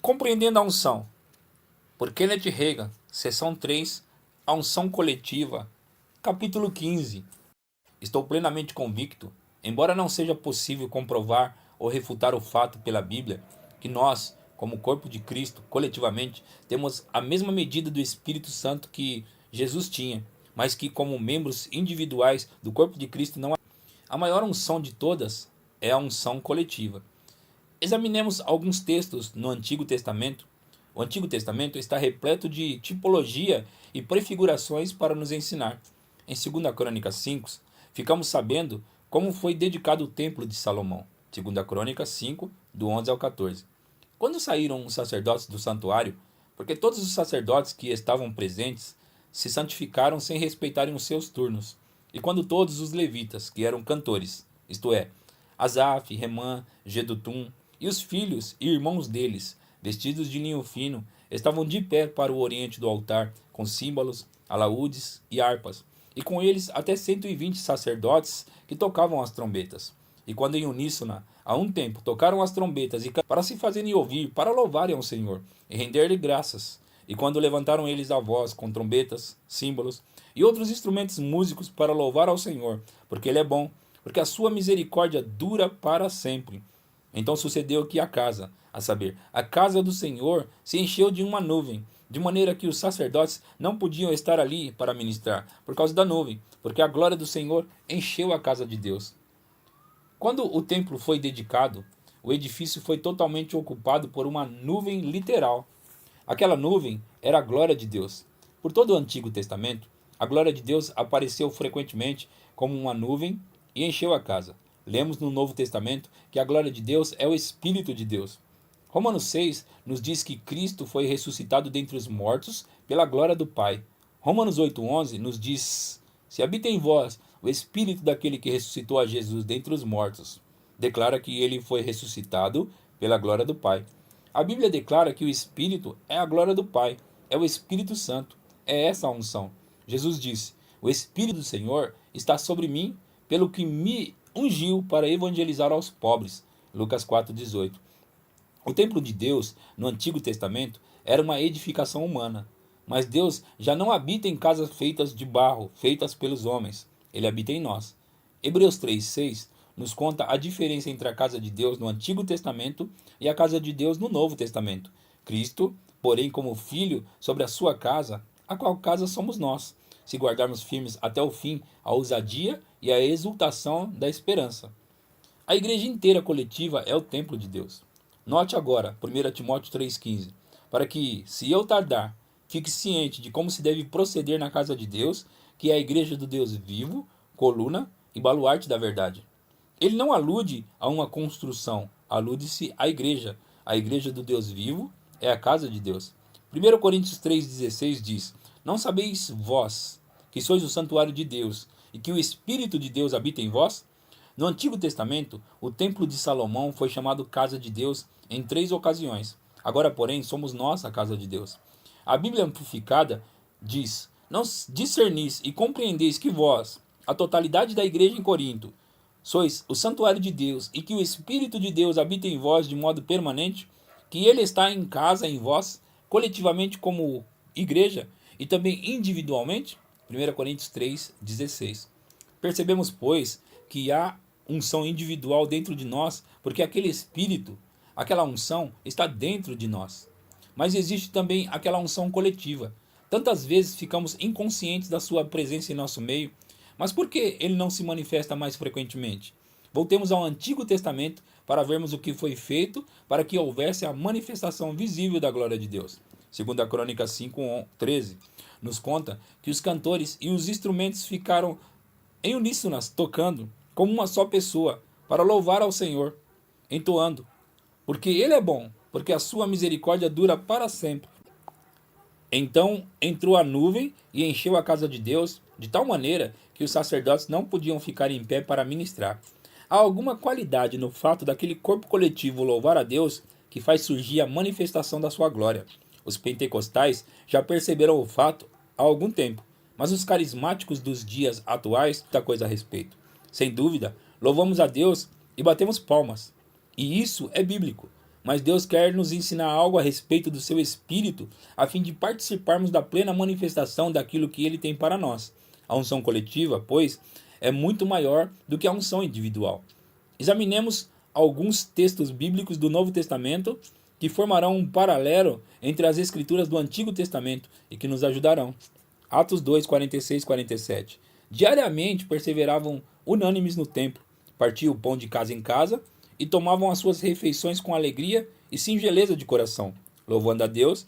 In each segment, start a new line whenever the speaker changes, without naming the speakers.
Compreendendo a unção, por Kenneth Hagin, seção 3, a unção coletiva, capítulo 15. Estou plenamente convicto, embora não seja possível comprovar ou refutar o fato pela Bíblia, que nós, como corpo de Cristo, coletivamente, temos a mesma medida do Espírito Santo que Jesus tinha, mas que como membros individuais do corpo de Cristo não há. A maior unção de todas é a unção coletiva. Examinemos alguns textos no Antigo Testamento. O Antigo Testamento está repleto de tipologia e prefigurações para nos ensinar. Em 2 Crônicas 5, ficamos sabendo como foi dedicado o templo de Salomão. 2 Crônicas 5, do 11 ao 14. Quando saíram os sacerdotes do santuário, porque todos os sacerdotes que estavam presentes se santificaram sem respeitarem os seus turnos, e quando todos os levitas, que eram cantores, isto é, Asaf, Remã, Jedutum, e os filhos e irmãos deles, vestidos de linho fino, estavam de pé para o oriente do altar, com símbolos, alaúdes e harpas, e com eles até 120 sacerdotes que tocavam as trombetas. E quando em uníssono, a um tempo, tocaram as trombetas e para se fazerem ouvir, para louvarem ao Senhor e render-lhe graças. E quando levantaram eles a voz com trombetas, símbolos e outros instrumentos músicos para louvar ao Senhor, porque Ele é bom, porque a sua misericórdia dura para sempre. Então sucedeu que a casa, a saber, a casa do Senhor, se encheu de uma nuvem, de maneira que os sacerdotes não podiam estar ali para ministrar, por causa da nuvem, porque a glória do Senhor encheu a casa de Deus. Quando o templo foi dedicado, o edifício foi totalmente ocupado por uma nuvem literal. Aquela nuvem era a glória de Deus. Por todo o Antigo Testamento, a glória de Deus apareceu frequentemente como uma nuvem e encheu a casa. Lemos no Novo Testamento que a glória de Deus é o Espírito de Deus. Romanos 6 nos diz que Cristo foi ressuscitado dentre os mortos pela glória do Pai. Romanos 8,11 nos diz: se habita em vós o Espírito daquele que ressuscitou a Jesus dentre os mortos, declara que ele foi ressuscitado pela glória do Pai. A Bíblia declara que o Espírito é a glória do Pai, é o Espírito Santo, é essa a unção. Jesus disse: o Espírito do Senhor está sobre mim, pelo que me ungiu para evangelizar aos pobres. Lucas 4,18. O templo de Deus, no Antigo Testamento, era uma edificação humana. Mas Deus já não habita em casas feitas de barro, feitas pelos homens. Ele habita em nós. Hebreus 3,6 nos conta a diferença entre a casa de Deus no Antigo Testamento e a casa de Deus no Novo Testamento. Cristo, porém, como Filho sobre a sua casa, a qual casa somos nós, se guardarmos firmes até o fim a ousadia e a exultação da esperança. A igreja inteira coletiva é o templo de Deus. Note agora, 1 Timóteo 3,15, para que, se eu tardar, fique ciente de como se deve proceder na casa de Deus, que é a igreja do Deus vivo, coluna e baluarte da verdade. Ele não alude a uma construção, alude-se à igreja. A igreja do Deus vivo é a casa de Deus. 1 Coríntios 3,16 diz: não sabeis vós que sois o santuário de Deus e que o Espírito de Deus habita em vós? No Antigo Testamento, o templo de Salomão foi chamado casa de Deus em 3 ocasiões. Agora, porém, somos nós a casa de Deus. A Bíblia Amplificada diz: não discernis e compreendeis que vós, a totalidade da igreja em Corinto, sois o santuário de Deus e que o Espírito de Deus habita em vós de modo permanente, que ele está em casa em vós, coletivamente como igreja e também individualmente? 1 Coríntios 3,16. Percebemos, pois, que há unção individual dentro de nós, porque aquele Espírito, aquela unção, está dentro de nós. Mas existe também aquela unção coletiva. Tantas vezes ficamos inconscientes da sua presença em nosso meio, mas por que ele não se manifesta mais frequentemente? Voltemos ao Antigo Testamento para vermos o que foi feito para que houvesse a manifestação visível da glória de Deus. 2 Crônicas 5,13 nos conta que os cantores e os instrumentos ficaram em uníssonas tocando como uma só pessoa para louvar ao Senhor, entoando: porque Ele é bom, porque a sua misericórdia dura para sempre. Então entrou a nuvem e encheu a casa de Deus, de tal maneira que os sacerdotes não podiam ficar em pé para ministrar. Há alguma qualidade no fato daquele corpo coletivo louvar a Deus que faz surgir a manifestação da sua glória. Os pentecostais já perceberam o fato há algum tempo, mas os carismáticos dos dias atuais muita coisa a respeito. Sem dúvida, louvamos a Deus e batemos palmas. E isso é bíblico. mas Deus quer nos ensinar algo a respeito do seu Espírito, a fim de participarmos da plena manifestação daquilo que Ele tem para nós. A unção coletiva, pois, é muito maior do que a unção individual. Examinemos alguns textos bíblicos do Novo Testamento que formarão um paralelo entre as escrituras do Antigo Testamento e que nos ajudarão. Atos 2, 46 e 47. Diariamente perseveravam unânimes no templo, partiam o pão de casa em casa e tomavam as suas refeições com alegria e singeleza de coração, louvando a Deus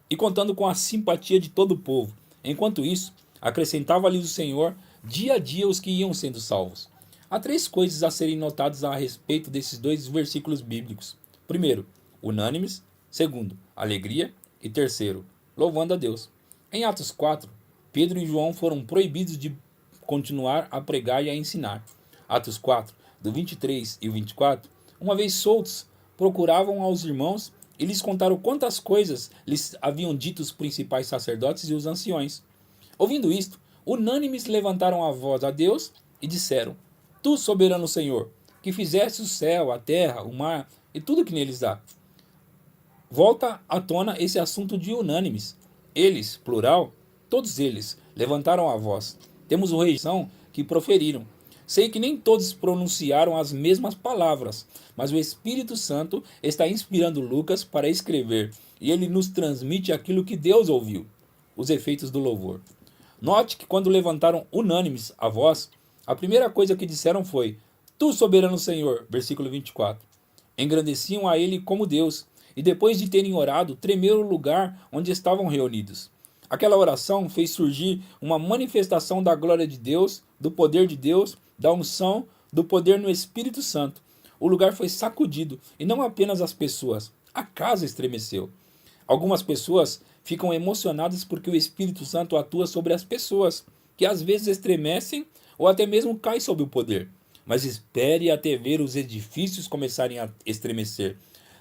e contando com a simpatia de todo o povo. Enquanto isso, acrescentava-lhes o Senhor dia a dia os que iam sendo salvos. Há três coisas a serem notadas a respeito desses dois versículos bíblicos. Primeiro, unânimes. Segundo, alegria. E terceiro, louvando a Deus. Em Atos 4, Pedro e João foram proibidos de continuar a pregar e a ensinar. Atos 4, do 23 e 24, uma vez soltos, procuravam aos irmãos e lhes contaram quantas coisas lhes haviam dito os principais sacerdotes e os anciões. Ouvindo isto, unânimes levantaram a voz a Deus e disseram: Tu, soberano Senhor, que fizeste o céu, a terra, o mar e tudo que neles há. Volta à tona esse assunto de unânimes. Eles, plural, todos eles, levantaram a voz. Temos o rejeição que proferiram. Sei que nem todos pronunciaram as mesmas palavras, mas o Espírito Santo está inspirando Lucas para escrever, e ele nos transmite aquilo que Deus ouviu, os efeitos do louvor. Note que quando levantaram unânimes a voz, a primeira coisa que disseram foi: Tu, soberano Senhor, versículo 24. Engrandeciam a ele como Deus, e depois de terem orado, tremeram o lugar onde estavam reunidos. Aquela oração fez surgir uma manifestação da glória de Deus, do poder de Deus, da unção, do poder no Espírito Santo. O lugar foi sacudido, e não apenas as pessoas. A casa estremeceu. Algumas pessoas ficam emocionadas porque o Espírito Santo atua sobre as pessoas, que às vezes estremecem ou até mesmo caem sob o poder. Mas espere até ver os edifícios começarem a estremecer.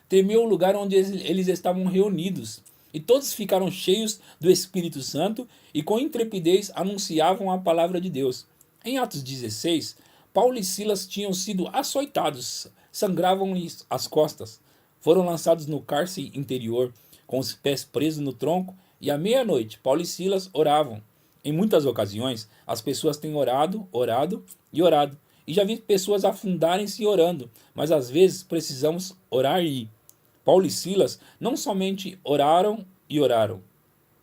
Tremeu o lugar onde eles estavam reunidos, e todos ficaram cheios do Espírito Santo e com intrepidez anunciavam a palavra de Deus. Em Atos 16, Paulo e Silas tinham sido açoitados, sangravam-lhes as costas. Foram lançados no cárcere interior, com os pés presos no tronco, e à meia-noite Paulo e Silas oravam. Em muitas ocasiões, as pessoas têm orado, orado e orado. E já vi pessoas afundarem-se orando, mas às vezes precisamos orar e ir. Paulo e Silas não somente oraram e oraram,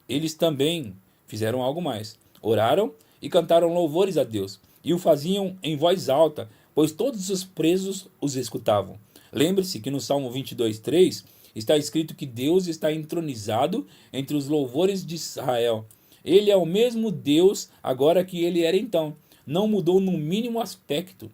eles também fizeram algo mais. Oraram e cantaram louvores a Deus, e o faziam em voz alta, pois todos os presos os escutavam. Lembre-se que no Salmo 22:3 está escrito que Deus está entronizado entre os louvores de Israel. Ele é o mesmo Deus agora que ele era então. Não mudou no mínimo aspecto.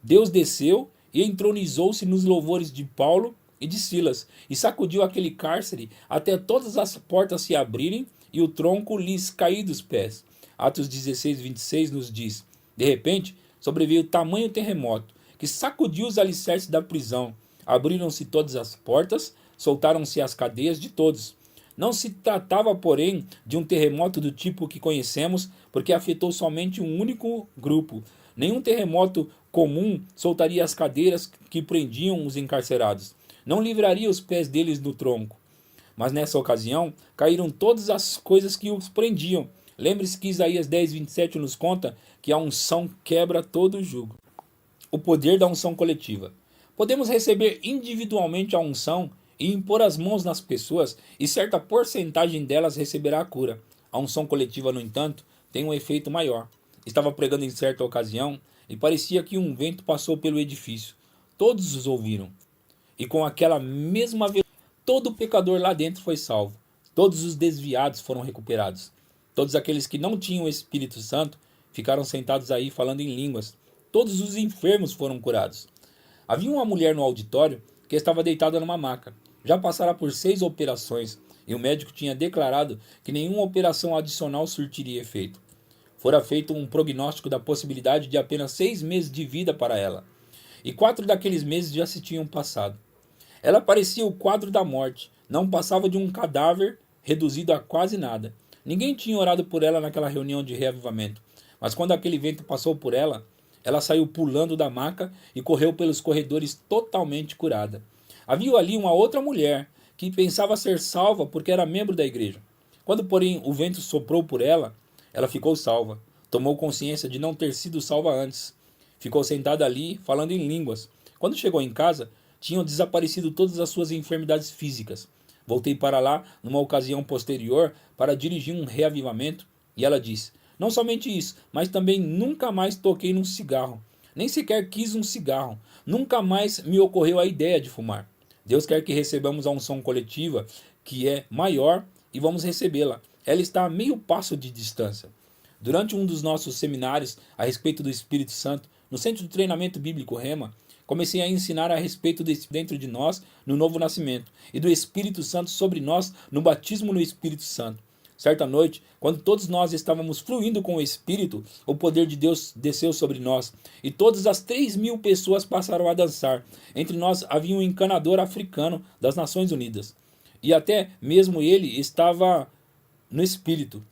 Deus desceu e entronizou-se nos louvores de Paulo e de Silas, e sacudiu aquele cárcere até todas as portas se abrirem e o tronco lhes cair dos pés. Atos 16:26 nos diz: De repente, sobreveio tamanho terremoto, que sacudiu os alicerces da prisão. Abriram-se todas as portas, soltaram-se as cadeias de todos. Não se tratava, porém, de um terremoto do tipo que conhecemos, porque afetou somente um único grupo. Nenhum terremoto comum soltaria as cadeiras que prendiam os encarcerados. Não livraria os pés deles do tronco. Mas nessa ocasião, caíram todas as coisas que os prendiam. Lembre-se que Isaías 10:27 nos conta que a unção quebra todo o jugo. O poder da unção coletiva. Podemos receber individualmente a unção e impor as mãos nas pessoas, e certa porcentagem delas receberá a cura. A unção coletiva, no entanto, tem um efeito maior. Estava pregando em certa ocasião e parecia que um vento passou pelo edifício. Todos os ouviram. E com aquela mesma velocidade, todo pecador lá dentro foi salvo. Todos os desviados foram recuperados. Todos aqueles que não tinham o Espírito Santo ficaram sentados aí falando em línguas. Todos os enfermos foram curados. Havia uma mulher no auditório que estava deitada numa maca. Já passara por 6 operações e o médico tinha declarado que nenhuma operação adicional surtiria efeito. Fora feito um prognóstico da possibilidade de apenas 6 meses de vida para ela. E 4 daqueles meses já se tinham passado. Ela parecia o quadro da morte, não passava de um cadáver reduzido a quase nada. Ninguém tinha orado por ela naquela reunião de reavivamento, mas quando aquele vento passou por ela, ela saiu pulando da maca e correu pelos corredores totalmente curada. Havia ali uma outra mulher que pensava ser salva porque era membro da igreja. Quando, porém, o vento soprou por ela, ela ficou salva. Tomou consciência de não ter sido salva antes. Ficou sentada ali, falando em línguas. Quando chegou em casa, tinham desaparecido todas as suas enfermidades físicas. Voltei para lá numa ocasião posterior para dirigir um reavivamento e ela disse: não somente isso, mas também nunca mais toquei num cigarro. Nem sequer quis um cigarro. Nunca mais me ocorreu a ideia de fumar. Deus quer que recebamos a unção coletiva, que é maior, e vamos recebê-la. Ela está a meio passo de distância. Durante um dos nossos seminários a respeito do Espírito Santo, no Centro de Treinamento Bíblico Rema, comecei a ensinar a respeito desse dentro de nós no novo nascimento e do Espírito Santo sobre nós no batismo no Espírito Santo. Certa noite, quando todos nós estávamos fluindo com o Espírito, o poder de Deus desceu sobre nós e todas as 3.000 pessoas passaram a dançar. Entre nós havia um encanador africano das Nações Unidas e até mesmo ele estava no Espírito.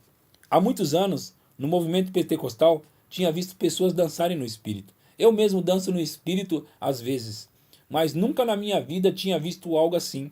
Há muitos anos, no movimento pentecostal, tinha visto pessoas dançarem no Espírito. Eu mesmo danço no Espírito às vezes, mas nunca na minha vida tinha visto algo assim.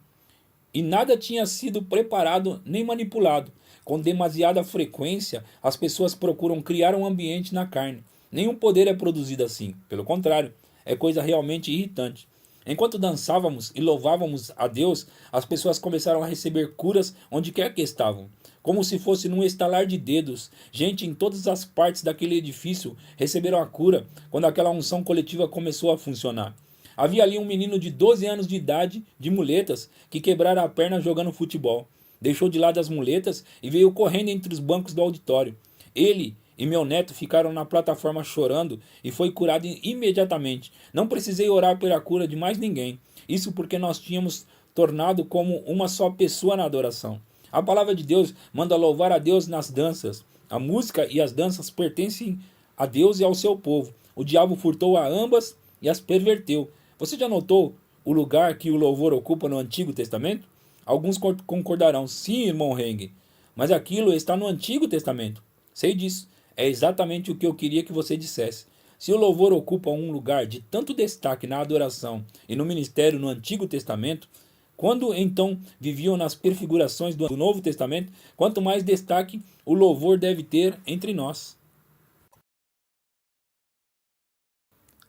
E nada tinha sido preparado nem manipulado. Com demasiada frequência, as pessoas procuram criar um ambiente na carne. Nenhum poder é produzido assim. Pelo contrário, é coisa realmente irritante. Enquanto dançávamos e louvávamos a Deus, as pessoas começaram a receber curas onde quer que estavam. Como se fosse num estalar de dedos. Gente em todas as partes daquele edifício receberam a cura quando aquela unção coletiva começou a funcionar. Havia ali um menino de 12 anos de idade, de muletas, que quebrara a perna jogando futebol. Deixou de lado as muletas e veio correndo entre os bancos do auditório. Ele e meu neto ficaram na plataforma chorando e foi curado imediatamente. Não precisei orar pela cura de mais ninguém. Isso porque nós tínhamos tornado como uma só pessoa na adoração. A palavra de Deus manda louvar a Deus nas danças. A música e as danças pertencem a Deus e ao seu povo. O diabo furtou a ambas e as perverteu. Você já notou o lugar que o louvor ocupa no Antigo Testamento? Alguns concordarão, sim, irmão Heng, mas aquilo está no Antigo Testamento. Sei disso, é exatamente o que eu queria que você dissesse. Se o louvor ocupa um lugar de tanto destaque na adoração e no ministério no Antigo Testamento, quando então viviam nas prefigurações do Novo Testamento, quanto mais destaque o louvor deve ter entre nós.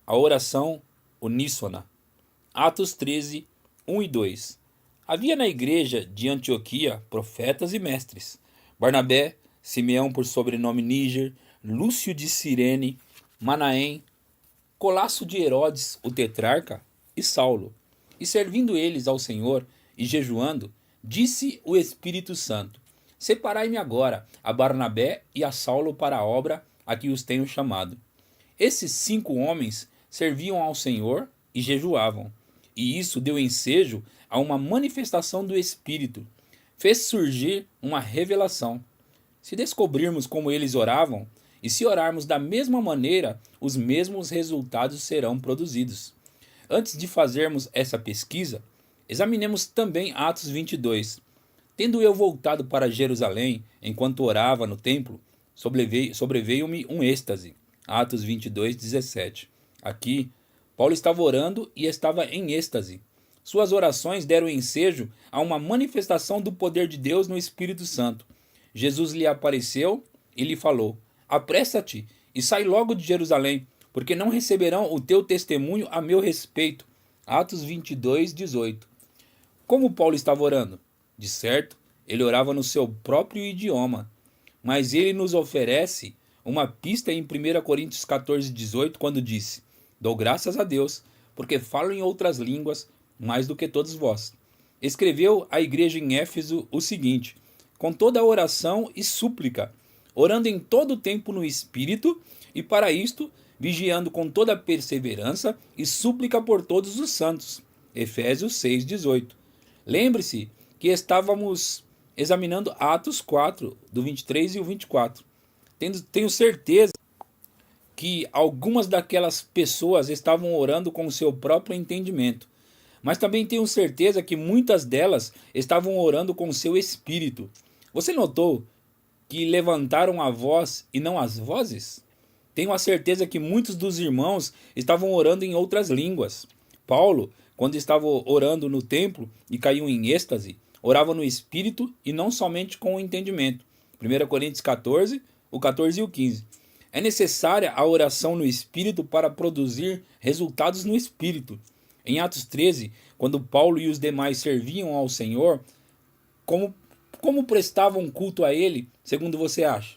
A oração uníssona. Atos 13, 1 e 2. Havia na igreja de Antioquia profetas e mestres: Barnabé, Simeão por sobrenome Níger, Lúcio de Cirene, Manaém, Colasso de Herodes, o tetrarca, e Saulo. E servindo eles ao Senhor e jejuando, disse o Espírito Santo: separai-me agora a Barnabé e a Saulo para a obra a que os tenho chamado. Esses 5 homens serviam ao Senhor e jejuavam, e isso deu ensejo a uma manifestação do Espírito. Fez surgir uma revelação. Se descobrirmos como eles oravam, e se orarmos da mesma maneira, os mesmos resultados serão produzidos. Antes de fazermos essa pesquisa, examinemos também Atos 22. Tendo eu voltado para Jerusalém, enquanto orava no templo, sobreveio-me um êxtase. Atos 22, 17. Aqui, Paulo estava orando e estava em êxtase. Suas orações deram ensejo a uma manifestação do poder de Deus no Espírito Santo. Jesus lhe apareceu e lhe falou: apressa-te e sai logo de Jerusalém, porque não receberão o teu testemunho a meu respeito. Atos 22, 18. Como Paulo estava orando? De certo, ele orava no seu próprio idioma. Mas ele nos oferece uma pista em 1 Coríntios 14, 18, quando disse: dou graças a Deus, porque falo em outras línguas mais do que todos vós. Escreveu à igreja em Éfeso o seguinte: com toda a oração e súplica, orando em todo o tempo no Espírito, e para isto, vigiando com toda perseverança e súplica por todos os santos. Efésios 6, 18. Lembre-se que estávamos examinando Atos 4, do 23 e o 24. Tenho certeza que algumas daquelas pessoas estavam orando com o seu próprio entendimento, mas também tenho certeza que muitas delas estavam orando com o seu espírito. Você notou que levantaram a voz e não as vozes? Tenho a certeza que muitos dos irmãos estavam orando em outras línguas. Paulo quando estavam orando no templo e caíam em êxtase, oravam no espírito e não somente com o entendimento. 1 Coríntios 14, o 14 e o 15. É necessária a oração no espírito para produzir resultados no espírito. Em Atos 13, quando Paulo e os demais serviam ao Senhor, como prestavam culto a ele, segundo você acha?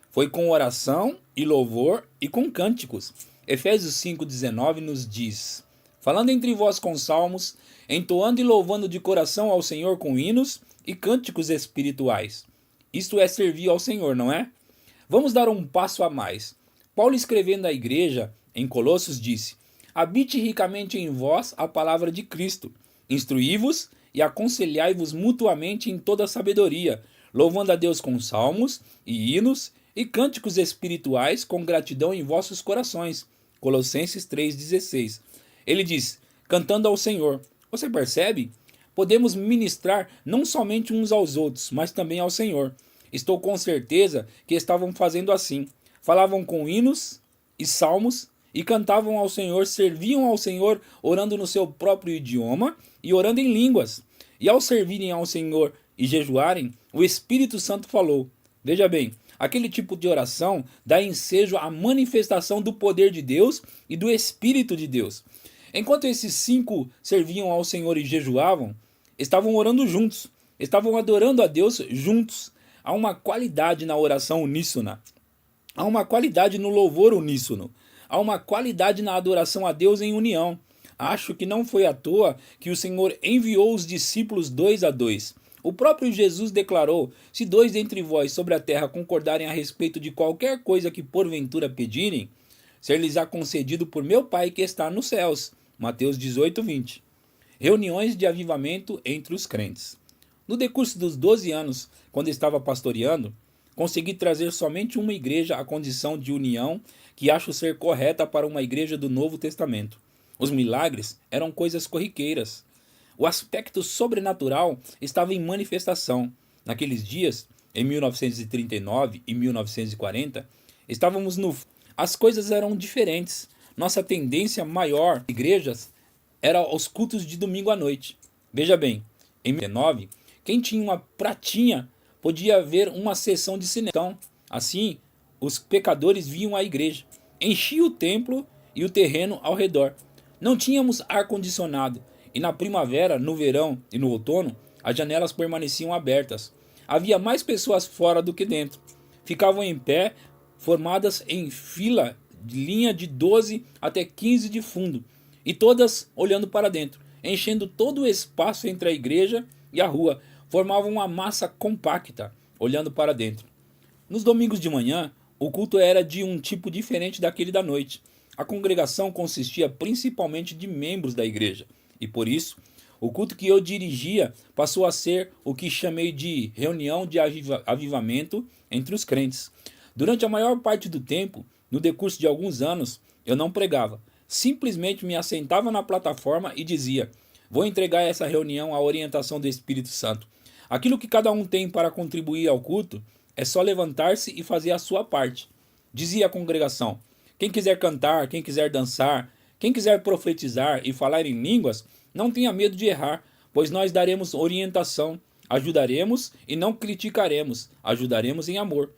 Foi com oração e louvor e com cânticos. Efésios 5,19 nos diz: falando entre vós com salmos, entoando e louvando de coração ao Senhor com hinos e cânticos espirituais. Isto é servir ao Senhor, não é? Vamos dar um passo a mais. Paulo, escrevendo à igreja em Colossos, disse: habite ricamente em vós a palavra de Cristo, instruí-vos e aconselhai-vos mutuamente em toda sabedoria, louvando a Deus com salmos e hinos e cânticos espirituais com gratidão em vossos corações. Colossenses 3,16. Ele diz: cantando ao Senhor. Você percebe? Podemos ministrar não somente uns aos outros, mas também ao Senhor. Estou com certeza que estavam fazendo assim. Falavam com hinos e salmos e cantavam ao Senhor, serviam ao Senhor, orando no seu próprio idioma e orando em línguas. E ao servirem ao Senhor e jejuarem, o Espírito Santo falou. Veja bem, aquele tipo de oração dá ensejo à manifestação do poder de Deus e do Espírito de Deus. Enquanto esses 5 serviam ao Senhor e jejuavam, estavam orando juntos, estavam adorando a Deus juntos. Há uma qualidade na oração uníssona, há uma qualidade no louvor uníssono, há uma qualidade na adoração a Deus em união. Acho que não foi à toa que o Senhor enviou os discípulos 2 a 2. O próprio Jesus declarou: se 2 dentre vós sobre a terra concordarem a respeito de qualquer coisa que porventura pedirem, ser-lhes-á concedido por meu Pai que está nos céus. Mateus 18, 20. Reuniões de avivamento entre os crentes. No decurso dos 12 anos, quando estava pastoreando, consegui trazer somente uma igreja à condição de união que acho ser correta para uma igreja do Novo Testamento. Os milagres eram coisas corriqueiras. O aspecto sobrenatural estava em manifestação. Naqueles dias, em 1939 e 1940, estávamos no... As coisas eram diferentes. Nossa tendência maior, igrejas, era aos cultos de domingo à noite. Veja bem, em 1919, quem tinha uma pratinha podia ver uma sessão de cinema. Então, assim, os pecadores vinham à igreja, enchia o templo e o terreno ao redor. Não tínhamos ar-condicionado, e na primavera, no verão e no outono, as janelas permaneciam abertas. Havia mais pessoas fora do que dentro. Ficavam em pé, formadas em fila de linha de 12 até 15 de fundo, e todas olhando para dentro, enchendo todo o espaço entre a igreja e a rua. Formavam uma massa compacta, olhando para dentro. Nos domingos de manhã, o culto era de um tipo diferente daquele da noite. A congregação consistia principalmente de membros da igreja, e por isso, o culto que eu dirigia passou a ser o que chamei de reunião de avivamento entre os crentes. Durante a maior parte do tempo, no decurso de alguns anos, eu não pregava. Simplesmente me assentava na plataforma e dizia: vou entregar essa reunião à orientação do Espírito Santo. Aquilo que cada um tem para contribuir ao culto é só levantar-se e fazer a sua parte. Dizia a congregação: quem quiser cantar, quem quiser dançar, quem quiser profetizar e falar em línguas, não tenha medo de errar, pois nós daremos orientação, ajudaremos e não criticaremos, ajudaremos em amor.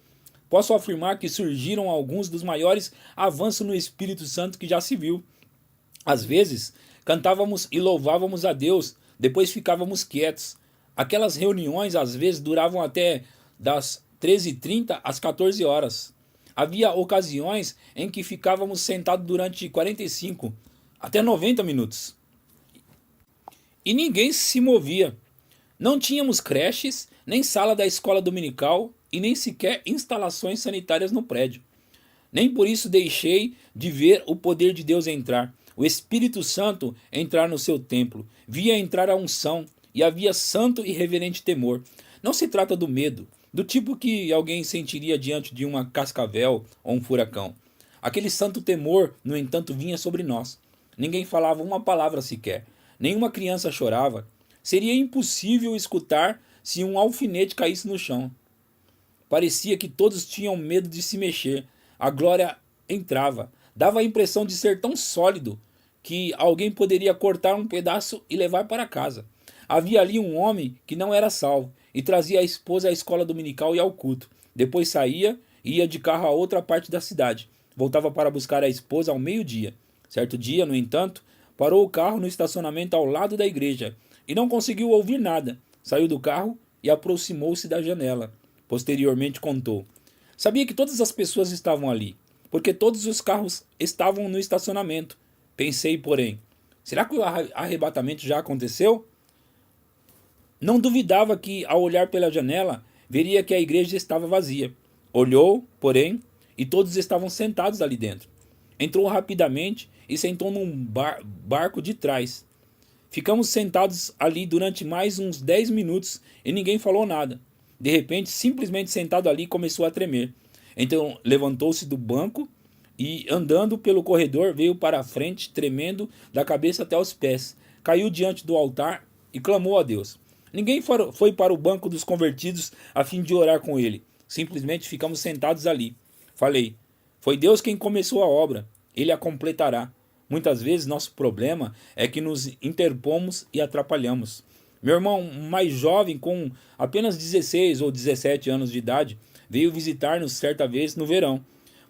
Posso afirmar que surgiram alguns dos maiores avanços no Espírito Santo que já se viu. Às vezes, cantávamos e louvávamos a Deus, depois ficávamos quietos. Aquelas reuniões às vezes duravam até das 13h30 às 14 horas. Havia ocasiões em que ficávamos sentados durante 45 até 90 minutos. E ninguém se movia. Não tínhamos creches, nem sala da escola dominical e nem sequer instalações sanitárias no prédio. Nem por isso deixei de ver o poder de Deus entrar. O Espírito Santo entrar no seu templo. Via entrar a unção e havia santo e reverente temor. Não se trata do medo, do tipo que alguém sentiria diante de uma cascavel ou um furacão. Aquele santo temor, no entanto, vinha sobre nós. Ninguém falava uma palavra sequer. Nenhuma criança chorava. Seria impossível escutar se um alfinete caísse no chão. Parecia que todos tinham medo de se mexer. A glória entrava. Dava a impressão de ser tão sólido que alguém poderia cortar um pedaço e levar para casa. Havia ali um homem que não era salvo e trazia a esposa à escola dominical e ao culto. Depois saía e ia de carro a outra parte da cidade. Voltava para buscar a esposa ao meio-dia. Certo dia, no entanto, parou o carro no estacionamento ao lado da igreja e não conseguiu ouvir nada. Saiu do carro e aproximou-se da janela. Posteriormente contou: sabia que todas as pessoas estavam ali, porque todos os carros estavam no estacionamento. Pensei, porém, será que o arrebatamento já aconteceu? Não duvidava que, ao olhar pela janela, veria que a igreja estava vazia. Olhou, porém, e todos estavam sentados ali dentro. Entrou rapidamente e sentou num barco de trás. Ficamos sentados ali durante mais uns 10 minutos e ninguém falou nada. De repente, simplesmente sentado ali, começou a tremer. Então levantou-se do banco e, andando pelo corredor, veio para a frente, tremendo da cabeça até os pés. Caiu diante do altar e clamou a Deus. Ninguém foi para o banco dos convertidos a fim de orar com ele. Simplesmente ficamos sentados ali. Falei: foi Deus quem começou a obra. Ele a completará. Muitas vezes nosso problema é que nos interpomos e atrapalhamos. Meu irmão mais jovem, com apenas 16 ou 17 anos de idade, veio visitar-nos certa vez no verão.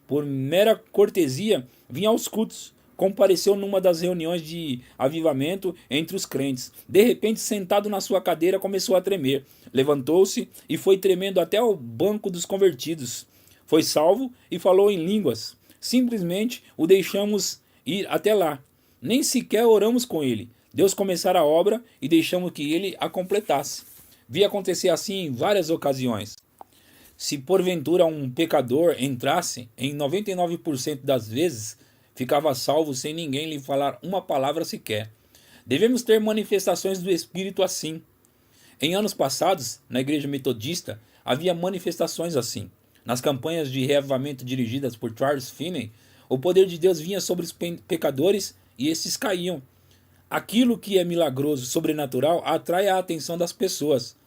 Por mera cortesia, vinha aos cultos. Compareceu numa das reuniões de avivamento entre os crentes. De repente, sentado na sua cadeira, começou a tremer. Levantou-se e foi tremendo até o banco dos convertidos. Foi salvo e falou em línguas. Simplesmente o deixamos ir até lá. Nem sequer oramos com ele. Deus começara a obra e deixamos que ele a completasse. Vi acontecer assim em várias ocasiões. Se porventura um pecador entrasse, em 99% das vezes, ficava salvo sem ninguém lhe falar uma palavra sequer. Devemos ter manifestações do Espírito assim. Em anos passados, na igreja metodista, havia manifestações assim. Nas campanhas de reavivamento dirigidas por Charles Finney, o poder de Deus vinha sobre os pecadores e esses caíam. Aquilo que é milagroso, sobrenatural, atrai a atenção das pessoas.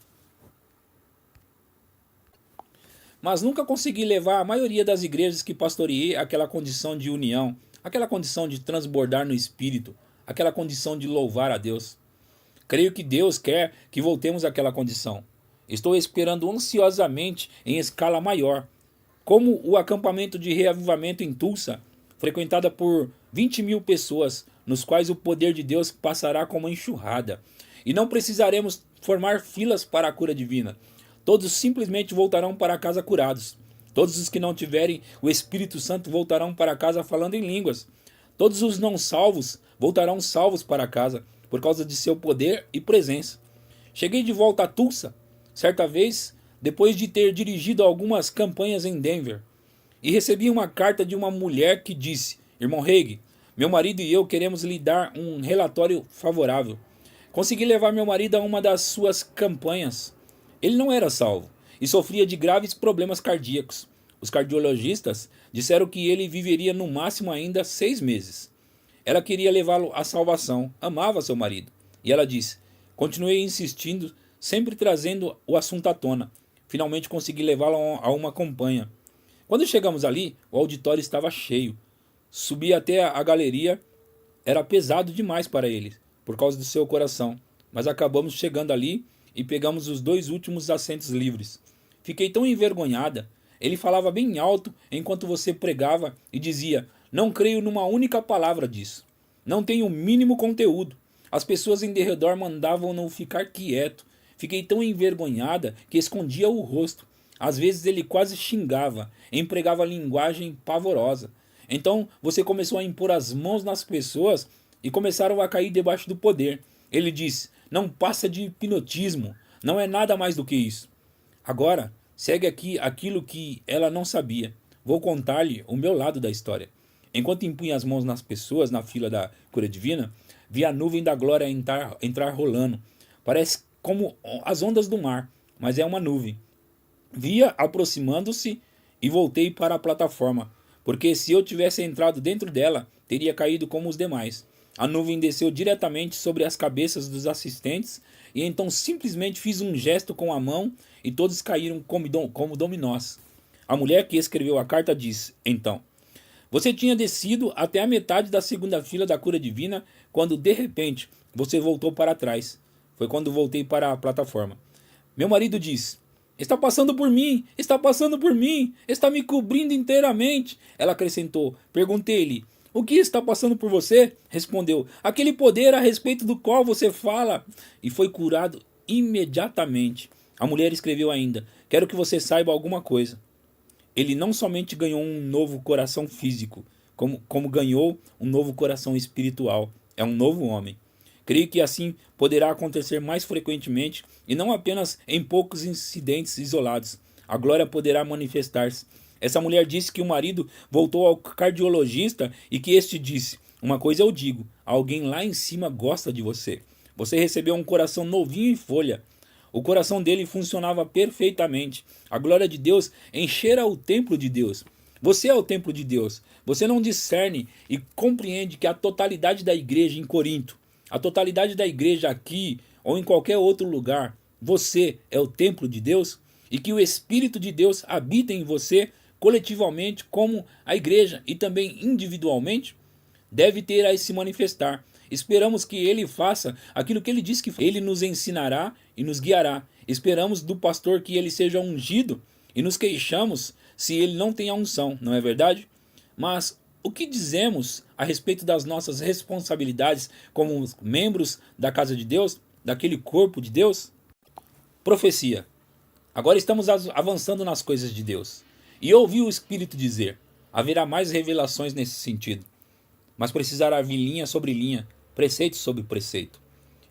Mas nunca consegui levar a maioria das igrejas que pastoreei àquela condição de união, aquela condição de transbordar no Espírito, aquela condição de louvar a Deus. Creio que Deus quer que voltemos àquela condição. Estou esperando ansiosamente em escala maior, como o acampamento de reavivamento em Tulsa, frequentada por 20 mil pessoas, nos quais o poder de Deus passará como enxurrada. E não precisaremos formar filas para a cura divina. Todos simplesmente voltarão para casa curados. Todos os que não tiverem o Espírito Santo voltarão para casa falando em línguas. Todos os não salvos voltarão salvos para casa, por causa de seu poder e presença. Cheguei de volta a Tulsa, certa vez, depois de ter dirigido algumas campanhas em Denver, e recebi uma carta de uma mulher que disse: irmão Hague, meu marido e eu queremos lhe dar um relatório favorável. Consegui levar meu marido a uma das suas campanhas. Ele não era salvo e sofria de graves problemas cardíacos. Os cardiologistas disseram que ele viveria no máximo ainda 6 meses. Ela queria levá-lo à salvação, amava seu marido. E ela disse: continuei insistindo, sempre trazendo o assunto à tona. Finalmente consegui levá-lo a uma campanha. Quando chegamos ali, o auditório estava cheio. Subi até a galeria, era pesado demais para ele, por causa do seu coração. Mas acabamos chegando ali e pegamos os 2 últimos assentos livres. Fiquei tão envergonhada. Ele falava bem alto enquanto você pregava e dizia: não creio numa única palavra disso. Não tem o mínimo conteúdo. As pessoas em derredor mandavam-no ficar quieto. Fiquei tão envergonhada que escondia o rosto. Às vezes ele quase xingava, empregava linguagem pavorosa. Então você começou a impor as mãos nas pessoas e começaram a cair debaixo do poder. Ele disse: não passa de hipnotismo, não é nada mais do que isso. Agora, segue aqui aquilo que ela não sabia. Vou contar-lhe o meu lado da história. Enquanto impunha as mãos nas pessoas na fila da cura divina, vi a nuvem da glória entrar rolando. Parece como as ondas do mar, mas é uma nuvem. Via aproximando-se e voltei para a plataforma, porque se eu tivesse entrado dentro dela, teria caído como os demais. A nuvem desceu diretamente sobre as cabeças dos assistentes e então simplesmente fiz um gesto com a mão e todos caíram como dominós. A mulher que escreveu a carta disse, então: Você tinha descido até a metade da segunda fila da cura divina quando, de repente, você voltou para trás. Foi quando voltei para a plataforma. Meu marido disse: Está passando por mim, está passando por mim, está me cobrindo inteiramente. Ela acrescentou. Perguntei-lhe: O que está passando por você? Respondeu: Aquele poder a respeito do qual você fala. E foi curado imediatamente. A mulher escreveu ainda: Quero que você saiba alguma coisa. Ele não somente ganhou um novo coração físico, como ganhou um novo coração espiritual. É um novo homem. Creio que assim poderá acontecer mais frequentemente e não apenas em poucos incidentes isolados. A glória poderá manifestar-se. Essa mulher disse que o marido voltou ao cardiologista e que este disse: Uma coisa eu digo, alguém lá em cima gosta de você. Você recebeu um coração novinho em folha. O coração dele funcionava perfeitamente. A glória de Deus enchera o templo de Deus. Você é o templo de Deus. Você não discerne e compreende que a totalidade da igreja em Corinto, a totalidade da igreja aqui ou em qualquer outro lugar, você é o templo de Deus e que o Espírito de Deus habita em você coletivamente como a igreja e também individualmente? Deve ter a se manifestar. Esperamos que ele faça aquilo que ele disse que ele nos ensinará e nos guiará. Esperamos do pastor que ele seja ungido e nos queixamos se ele não tem a unção, não é verdade? Mas o que dizemos a respeito das nossas responsabilidades como membros da casa de Deus, daquele corpo de Deus? Profecia. Agora estamos avançando nas coisas de Deus. E eu ouvi o Espírito dizer: haverá mais revelações nesse sentido. Mas precisará vir linha sobre linha, preceito sobre preceito.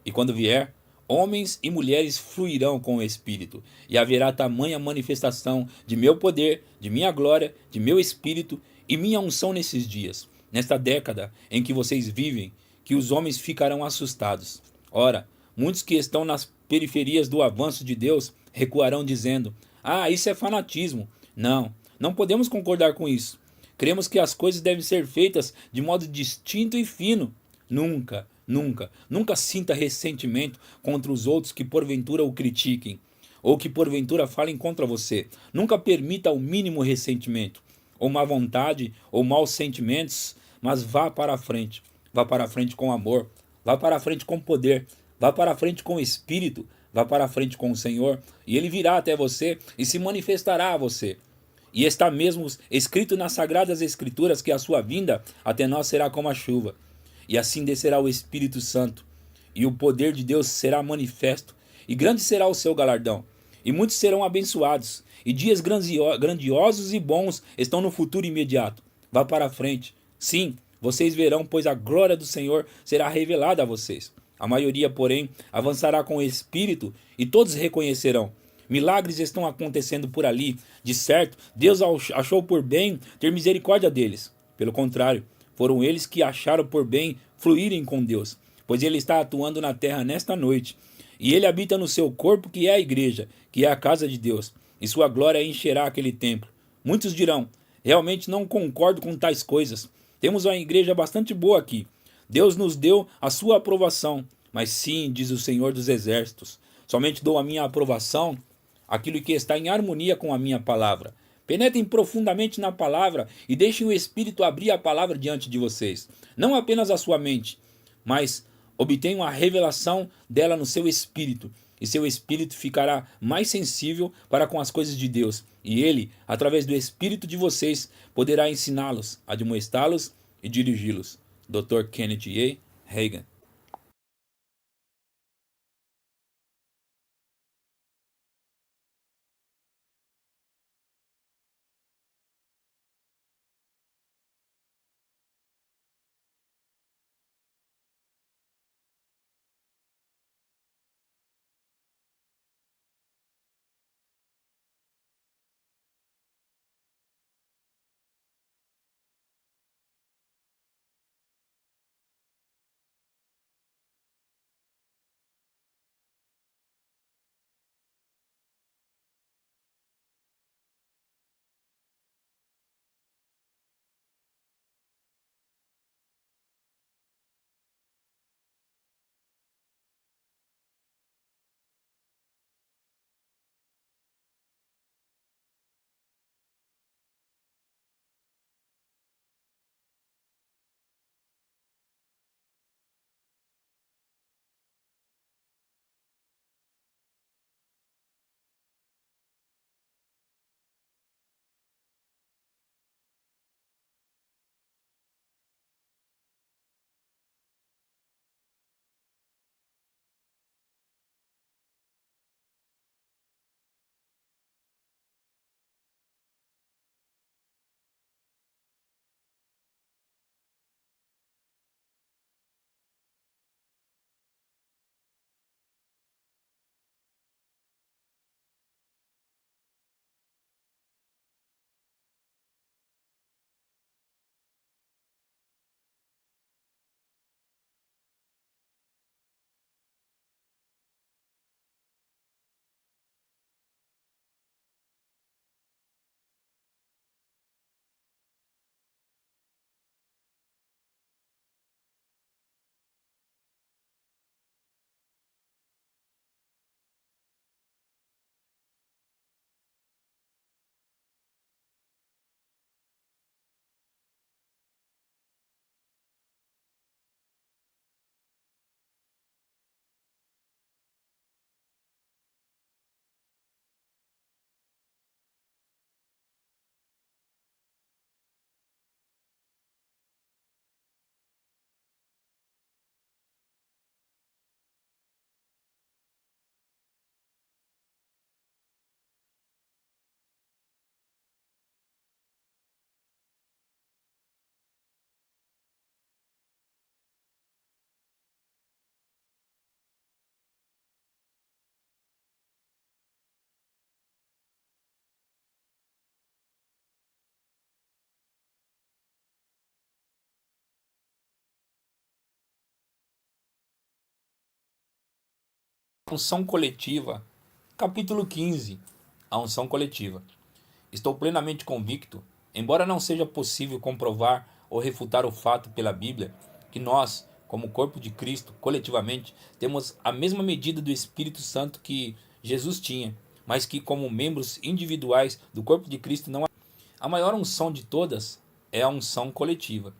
E quando vier, homens e mulheres fluirão com o Espírito, e haverá tamanha manifestação de meu poder, de minha glória, de meu Espírito e minha unção nesses dias, nesta década em que vocês vivem, que os homens ficarão assustados. Ora, muitos que estão nas periferias do avanço de Deus recuarão dizendo: Ah, isso é fanatismo. Não, não podemos concordar com isso. Cremos que as coisas devem ser feitas de modo distinto e fino. Nunca, nunca, nunca sinta ressentimento contra os outros que porventura o critiquem ou que porventura falem contra você. Nunca permita o mínimo ressentimento, ou má vontade, ou maus sentimentos, mas vá para a frente. Vá para a frente com amor, vá para a frente com poder, vá para a frente com espírito, vá para a frente com o Senhor, e ele virá até você e se manifestará a você. E está mesmo escrito nas sagradas escrituras que a sua vinda até nós será como a chuva. E assim descerá o Espírito Santo, e o poder de Deus será manifesto, e grande será o seu galardão. E muitos serão abençoados, e dias grandiosos e bons estão no futuro imediato. Vá para a frente. Sim, vocês verão, pois a glória do Senhor será revelada a vocês. A maioria, porém, avançará com o Espírito, e todos reconhecerão. Milagres estão acontecendo por ali. De certo, Deus achou por bem ter misericórdia deles. Pelo contrário, foram eles que acharam por bem fluírem com Deus, pois ele está atuando na terra nesta noite. E ele habita no seu corpo, que é a igreja, que é a casa de Deus, e sua glória encherá aquele templo. Muitos dirão: realmente não concordo com tais coisas. Temos uma igreja bastante boa aqui. Deus nos deu a sua aprovação. Mas sim, diz o Senhor dos Exércitos, somente dou a minha aprovação aquilo que está em harmonia com a minha palavra. Penetrem profundamente na palavra e deixem o Espírito abrir a palavra diante de vocês. Não apenas a sua mente, mas obtenham a revelação dela no seu espírito. E seu espírito ficará mais sensível para com as coisas de Deus. E ele, através do espírito de vocês, poderá ensiná-los, admoestá-los e dirigi-los. Dr. Kenneth A. Hagin. Unção coletiva. Capítulo 15. A unção coletiva. Estou plenamente convicto, embora não seja possível comprovar ou refutar o fato pela Bíblia, que nós, como corpo de Cristo, coletivamente, temos a mesma medida do Espírito Santo que Jesus tinha, mas que como membros individuais do corpo de Cristo não há. A maior unção de todas é a unção coletiva.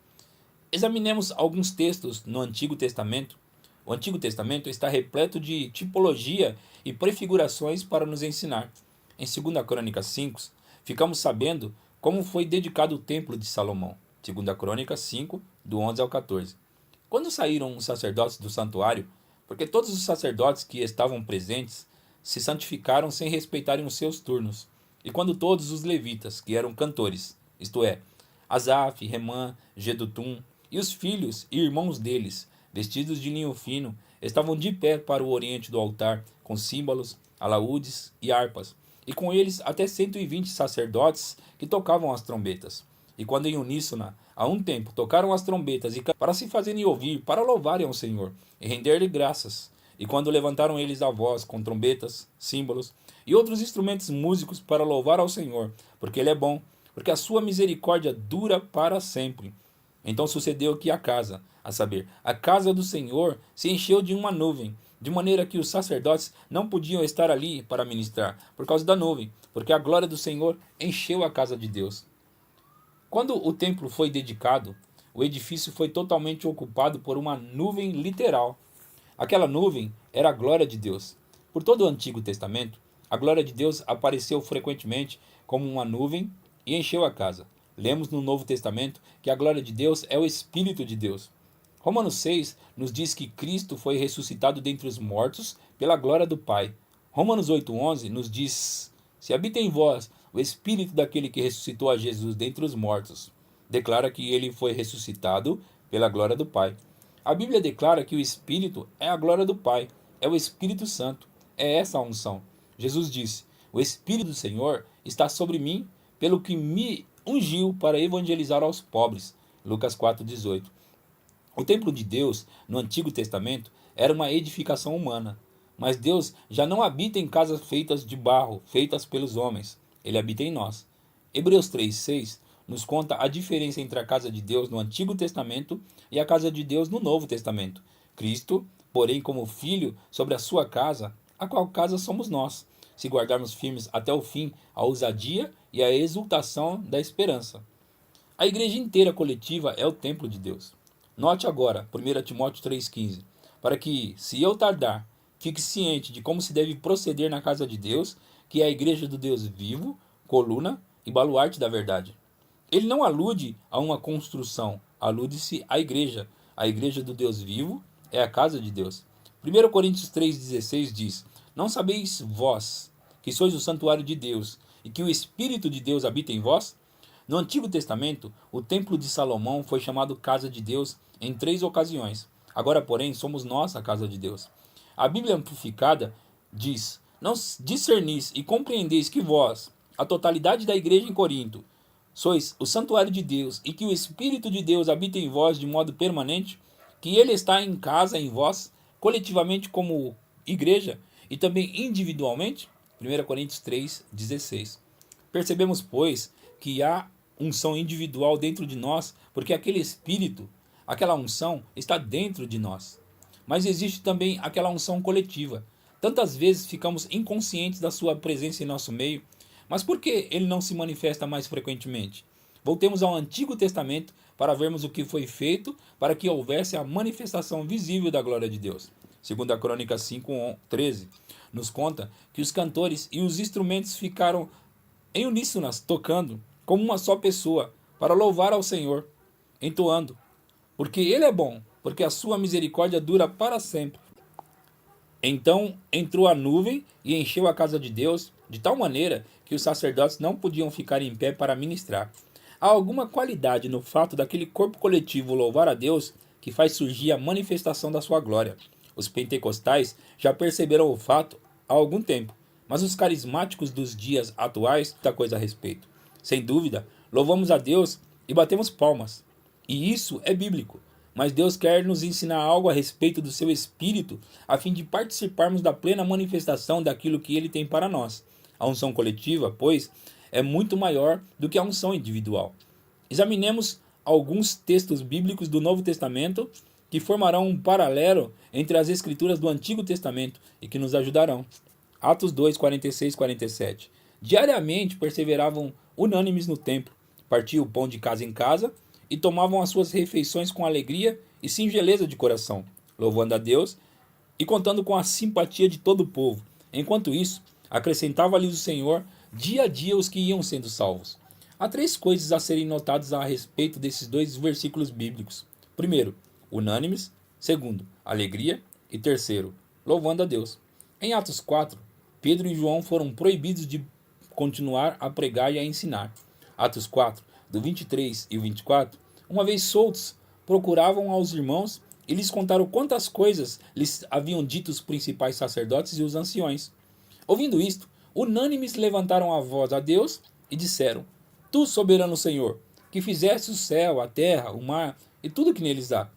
Examinemos alguns textos no Antigo Testamento. O Antigo Testamento está repleto de tipologia e prefigurações para nos ensinar. Em 2 Crônicas 5, ficamos sabendo como foi dedicado o templo de Salomão. 2 Crônicas 5, do 11 ao 14. Quando saíram os sacerdotes do santuário, porque todos os sacerdotes que estavam presentes se santificaram sem respeitarem os seus turnos, e quando todos os levitas, que eram cantores, isto é, Asaf, Remã, Gedutum, e os filhos e irmãos deles, vestidos de linho fino, estavam de pé para o oriente do altar, com símbolos, alaúdes e harpas, e com eles até 120 sacerdotes que tocavam as trombetas. E quando em uníssona, a um tempo, tocaram as trombetas para se fazerem ouvir, para louvarem ao Senhor e render-lhe graças. E quando levantaram eles a voz com trombetas, símbolos e outros instrumentos músicos para louvar ao Senhor, porque Ele é bom, porque a sua misericórdia dura para sempre. Então sucedeu que a casa, a saber, a casa do Senhor, se encheu de uma nuvem, de maneira que os sacerdotes não podiam estar ali para ministrar, por causa da nuvem, porque a glória do Senhor encheu a casa de Deus. Quando o templo foi dedicado, o edifício foi totalmente ocupado por uma nuvem literal. Aquela nuvem era a glória de Deus. Por todo o Antigo Testamento, a glória de Deus apareceu frequentemente como uma nuvem e encheu a casa. Lemos no Novo Testamento que a glória de Deus é o Espírito de Deus. Romanos 6 nos diz que Cristo foi ressuscitado dentre os mortos pela glória do Pai. Romanos 8,11 nos diz: se habita em vós o Espírito daquele que ressuscitou a Jesus dentre os mortos, declara que ele foi ressuscitado pela glória do Pai. A Bíblia declara que o Espírito é a glória do Pai, é o Espírito Santo, é essa a unção. Jesus disse: o Espírito do Senhor está sobre mim, pelo que me ungiu para evangelizar aos pobres. Lucas 4,18. O templo de Deus, no Antigo Testamento, era uma edificação humana. Mas Deus já não habita em casas feitas de barro, feitas pelos homens. Ele habita em nós. Hebreus 3,6 nos conta a diferença entre a casa de Deus no Antigo Testamento e a casa de Deus no Novo Testamento. Cristo, porém, como Filho sobre a sua casa, a qual casa somos nós, se guardarmos firmes até o fim a ousadia e a exultação da esperança. A igreja inteira coletiva é o templo de Deus. Note agora, 1 Timóteo 3,15, para que, se eu tardar, fique ciente de como se deve proceder na casa de Deus, que é a igreja do Deus vivo, coluna e baluarte da verdade. Ele não alude a uma construção, alude-se à igreja. A igreja do Deus vivo é a casa de Deus. 1 Coríntios 3,16 diz: não sabeis vós que sois o santuário de Deus e que o Espírito de Deus habita em vós? No Antigo Testamento, o templo de Salomão foi chamado casa de Deus em 3 ocasiões. Agora, porém, somos nós a casa de Deus. A Bíblia Amplificada diz: não discernis e compreendeis que vós, a totalidade da igreja em Corinto, sois o santuário de Deus e que o Espírito de Deus habita em vós de modo permanente, que ele está em casa em vós, coletivamente como igreja e também individualmente? 1 Coríntios 3,16. Percebemos, pois, que há unção individual dentro de nós, porque aquele Espírito, aquela unção está dentro de nós. Mas existe também aquela unção coletiva. Tantas vezes ficamos inconscientes da sua presença em nosso meio, mas por que ele não se manifesta mais frequentemente? Voltemos ao Antigo Testamento para vermos o que foi feito para que houvesse a manifestação visível da glória de Deus. 2 Crônicas 5,13 nos conta que os cantores e os instrumentos ficaram em uníssonas, tocando como uma só pessoa, para louvar ao Senhor, entoando: porque Ele é bom, porque a sua misericórdia dura para sempre. Então entrou a nuvem e encheu a casa de Deus, de tal maneira que os sacerdotes não podiam ficar em pé para ministrar. Há alguma qualidade no fato daquele corpo coletivo louvar a Deus que faz surgir a manifestação da sua glória. Os pentecostais já perceberam o fato há algum tempo, mas os carismáticos dos dias atuais muita coisa a respeito. Sem dúvida, louvamos a Deus e batemos palmas. E isso é bíblico. mas Deus quer nos ensinar algo a respeito do seu Espírito, a fim de participarmos da plena manifestação daquilo que Ele tem para nós. A unção coletiva, pois, é muito maior do que a unção individual. Examinemos alguns textos bíblicos do Novo Testamento que formarão um paralelo entre as escrituras do Antigo Testamento e que nos ajudarão. Atos 2, 46 e 47. Diariamente perseveravam unânimes no templo, partiam o pão de casa em casa e tomavam as suas refeições com alegria e singeleza de coração, louvando a Deus e contando com a simpatia de todo o povo. Enquanto isso, acrescentava-lhes o Senhor dia a dia os que iam sendo salvos. Há três coisas a serem notadas a respeito desses dois versículos bíblicos. Primeiro, unânimes. Segundo, alegria. E terceiro, louvando a Deus. Em Atos 4, Pedro e João foram proibidos de continuar a pregar e a ensinar. Atos 4, do 23 e 24, uma vez soltos, procuravam aos irmãos e lhes contaram quantas coisas lhes haviam dito os principais sacerdotes e os anciões. Ouvindo isto, unânimes levantaram a voz a Deus e disseram: Tu, soberano Senhor, que fizeste o céu, a terra, o mar e tudo que neles há.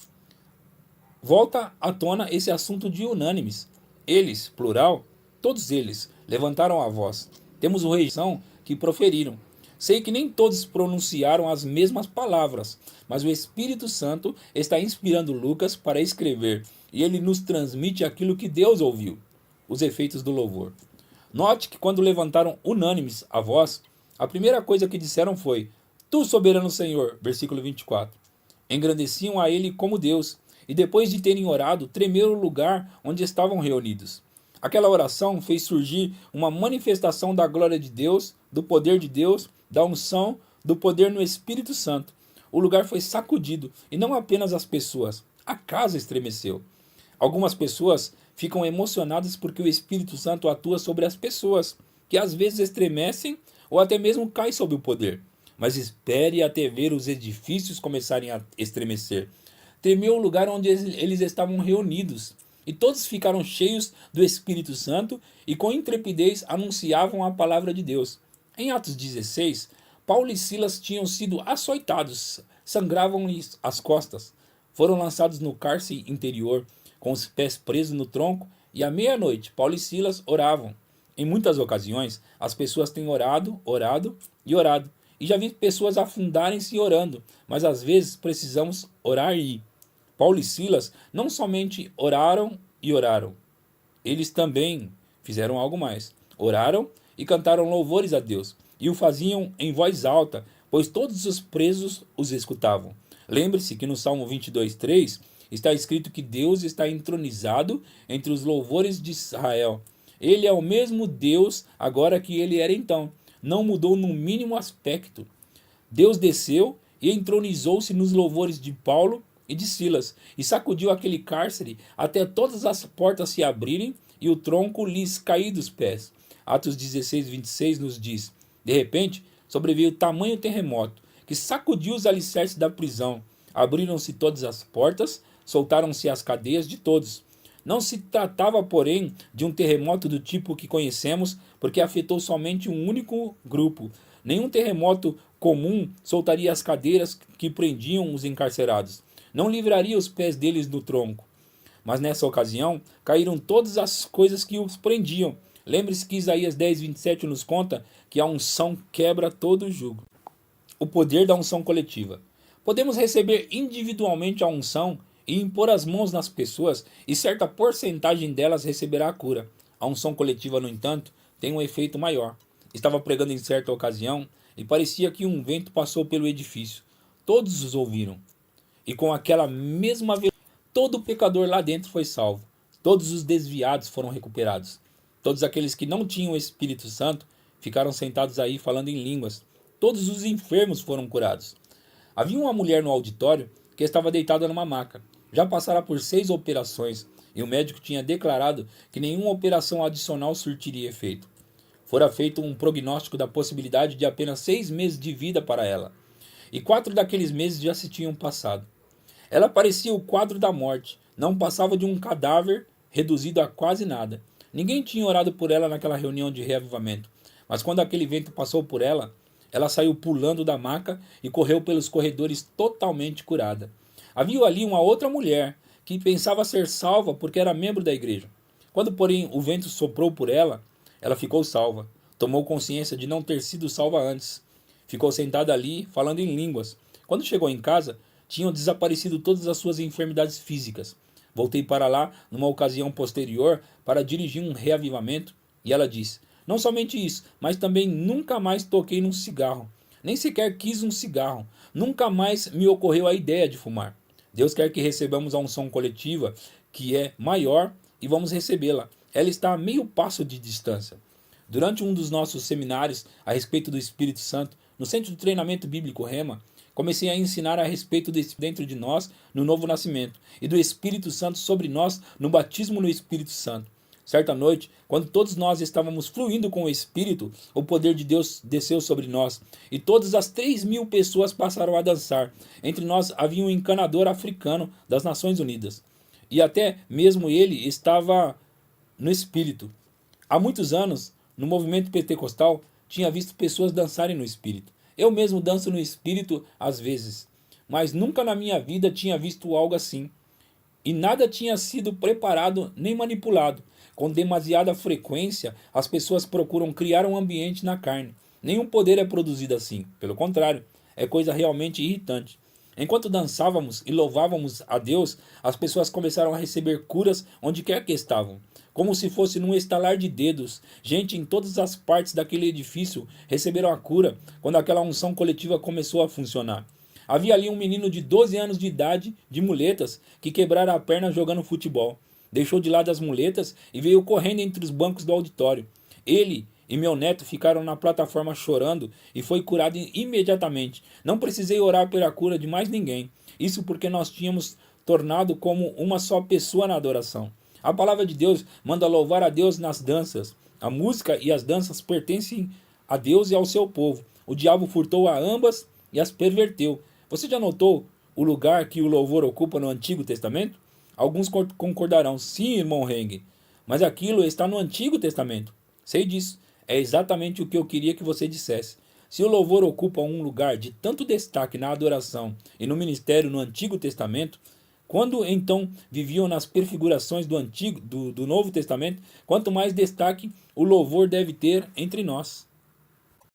Volta à tona esse assunto de unânimes. Eles, plural, todos eles, levantaram a voz. Temos o rejeição que proferiram. Sei que nem todos pronunciaram as mesmas palavras, mas o Espírito Santo está inspirando Lucas para escrever, e ele nos transmite aquilo que Deus ouviu, os efeitos do louvor. Note que quando levantaram unânimes a voz, a primeira coisa que disseram foi: Tu, soberano Senhor, versículo 24. Engrandeciam a ele como Deus, e depois de terem orado, tremeram o lugar onde estavam reunidos. Aquela oração fez surgir uma manifestação da glória de Deus, do poder de Deus, da unção, do poder no Espírito Santo. O lugar foi sacudido, e não apenas as pessoas. A casa estremeceu. Algumas pessoas ficam emocionadas porque o Espírito Santo atua sobre as pessoas, que às vezes estremecem ou até mesmo caem sob o poder. Mas espere até ver os edifícios começarem a estremecer. Tremeu o lugar onde eles estavam reunidos, e todos ficaram cheios do Espírito Santo e com intrepidez anunciavam a palavra de Deus. Em Atos 16, Paulo e Silas tinham sido açoitados, sangravam-lhes as costas. Foram lançados no cárcere interior, com os pés presos no tronco, e à meia-noite Paulo e Silas oravam. Em muitas ocasiões, as pessoas têm orado, orado e orado. E já vi pessoas afundarem-se orando, mas às vezes precisamos orar e ir. Paulo e Silas não somente oraram e oraram, eles também fizeram algo mais. Oraram e cantaram louvores a Deus, e o faziam em voz alta, pois todos os presos os escutavam. Lembre-se que no Salmo 22:3 está escrito que Deus está entronizado entre os louvores de Israel. Ele é o mesmo Deus agora que ele era então. Não mudou no mínimo aspecto. Deus desceu e entronizou-se nos louvores de Paulo e de Silas, e sacudiu aquele cárcere até todas as portas se abrirem e o tronco lhes cair dos pés. Atos 16:26 nos diz: De repente, sobreveio tamanho terremoto, que sacudiu os alicerces da prisão. Abriram-se todas as portas, soltaram-se as cadeias de todos. Não se tratava, porém, de um terremoto do tipo que conhecemos, porque afetou somente um único grupo. Nenhum terremoto comum soltaria as cadeiras que prendiam os encarcerados. Não livraria os pés deles do tronco. Mas nessa ocasião, caíram todas as coisas que os prendiam. Lembre-se que Isaías 10:27 nos conta que a unção quebra todo o jugo. O poder da unção coletiva. Podemos receber individualmente a unção e impor as mãos nas pessoas, e certa porcentagem delas receberá a cura. A unção coletiva, no entanto, tem um efeito maior. Estava pregando em certa ocasião e parecia que um vento passou pelo edifício. Todos os ouviram. E com aquela mesma velocidade, todo pecador lá dentro foi salvo. Todos os desviados foram recuperados. Todos aqueles que não tinham o Espírito Santo ficaram sentados aí falando em línguas. Todos os enfermos foram curados. Havia uma mulher no auditório que estava deitada numa maca. Já passara por 6 operações e o médico tinha declarado que nenhuma operação adicional surtiria efeito. Fora feito um prognóstico da possibilidade de apenas 6 meses de vida para ela. E 4 daqueles meses já se tinham passado. Ela parecia o quadro da morte, não passava de um cadáver reduzido a quase nada. Ninguém tinha orado por ela naquela reunião de reavivamento, mas quando aquele vento passou por ela, ela saiu pulando da maca e correu pelos corredores totalmente curada. Havia ali uma outra mulher que pensava ser salva porque era membro da igreja. Quando, porém, o vento soprou por ela, ela ficou salva. Tomou consciência de não ter sido salva antes. Ficou sentada ali, falando em línguas. Quando chegou em casa, tinham desaparecido todas as suas enfermidades físicas. Voltei para lá, numa ocasião posterior, para dirigir um reavivamento, e ela disse: não somente isso, mas também nunca mais toquei num cigarro. Nem sequer quis um cigarro. Nunca mais me ocorreu a ideia de fumar. Deus quer que recebamos a unção coletiva, que é maior, e vamos recebê-la. Ela está a meio passo de distância. Durante um dos nossos seminários a respeito do Espírito Santo, no Centro de Treinamento Bíblico Rema, comecei a ensinar a respeito desse dentro de nós no novo nascimento e do Espírito Santo sobre nós no batismo no Espírito Santo. Certa noite, quando todos nós estávamos fluindo com o Espírito, o poder de Deus desceu sobre nós e todas as 3.000 pessoas passaram a dançar. Entre nós havia um encanador africano das Nações Unidas e até mesmo ele estava no Espírito. Há muitos anos, no movimento pentecostal, tinha visto pessoas dançarem no Espírito. Eu mesmo danço no Espírito às vezes, mas nunca na minha vida tinha visto algo assim. E nada tinha sido preparado nem manipulado. Com demasiada frequência, as pessoas procuram criar um ambiente na carne. Nenhum poder é produzido assim. Pelo contrário, é coisa realmente irritante. Enquanto dançávamos e louvávamos a Deus, as pessoas começaram a receber curas onde quer que estavam. Como se fosse num estalar de dedos. Gente em todas as partes daquele edifício receberam a cura quando aquela unção coletiva começou a funcionar. Havia ali um menino de 12 anos de idade, de muletas, que quebrara a perna jogando futebol. Deixou de lado as muletas e veio correndo entre os bancos do auditório. Ele e meu neto ficaram na plataforma chorando e foi curado imediatamente. Não precisei orar pela cura de mais ninguém. Isso porque nós tínhamos tornado como uma só pessoa na adoração. A palavra de Deus manda louvar a Deus nas danças. A música e as danças pertencem a Deus e ao seu povo. O diabo furtou a ambas e as perverteu. Você já notou o lugar que o louvor ocupa no Antigo Testamento? Alguns concordarão, sim, irmão Heng, mas aquilo está no Antigo Testamento. Sei disso, é exatamente o que eu queria que você dissesse. Se o louvor ocupa um lugar de tanto destaque na adoração e no ministério no Antigo Testamento, quando então viviam nas prefigurações do Novo Testamento, quanto mais destaque o louvor deve ter entre nós.